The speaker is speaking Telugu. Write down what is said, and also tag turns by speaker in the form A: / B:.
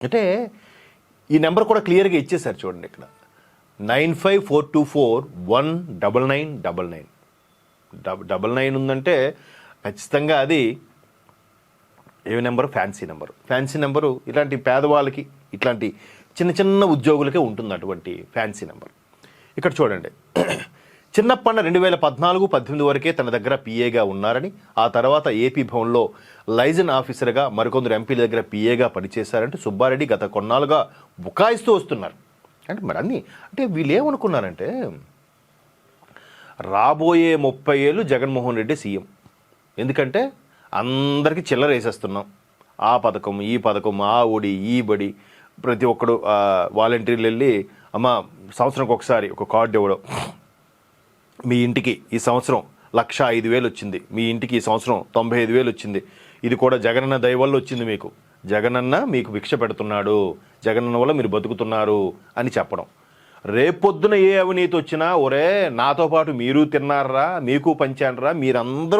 A: అంటే ఈ నెంబర్ కూడా క్లియర్గా ఇచ్చేసారు చూడండి ఇక్కడ 9542419999 99 ఉందంటే ఖచ్చితంగా అది ఏ నెంబరు? ఫ్యాన్సీ నెంబరు ఇలాంటి పేదవాళ్ళకి, ఇట్లాంటి చిన్న చిన్న ఉద్యోగులకే ఉంటుంది అటువంటి ఫ్యాన్సీ నెంబర్. ఇక్కడ చూడండి, చిన్నప్పన్న 2014-18 వరకే తన దగ్గర పిఏగా ఉన్నారని, ఆ తర్వాత ఏపీ భవన్లో లైజన్ ఆఫీసర్గా, మరికొందరు ఎంపీల దగ్గర పిఏగా పనిచేశారంటూ సుబ్బారెడ్డి గత కొన్నాళ్ళుగా బుకాయిస్తూ వస్తున్నారు. అంటే మరి అన్నీ అంటే వీళ్ళు ఏమనుకున్నారంటే, రాబోయే 30 ఏళ్ళు జగన్మోహన్ రెడ్డి సీఎం, ఎందుకంటే అందరికీ చిల్లర వేసేస్తున్నాం, ఆ పథకం ఈ పథకం, ఆ ఒడి ఈ బడి, ప్రతి ఒక్కడు వాలంటీర్లు వెళ్ళి అమ్మ సంవత్సరంకి ఒకసారి ఒక కార్డు ఇవ్వడం, మీ ఇంటికి ఈ సంవత్సరం 1,05,000 వచ్చింది, మీ ఇంటికి ఈ సంవత్సరం 95,000 వచ్చింది, ఇది కూడా జగనన్న దయ వల్ల వచ్చింది, మీకు జగనన్న మీకు భిక్ష పెడుతున్నాడు, జగనన్న వల్ల మీరు బతుకుతున్నారు అని చెప్పడం. రేపొద్దున ఏ అవినీతి వచ్చినా ఒరే నాతో పాటు మీరు తిన్నారా, మీకు పంచానరా, మీరందరూ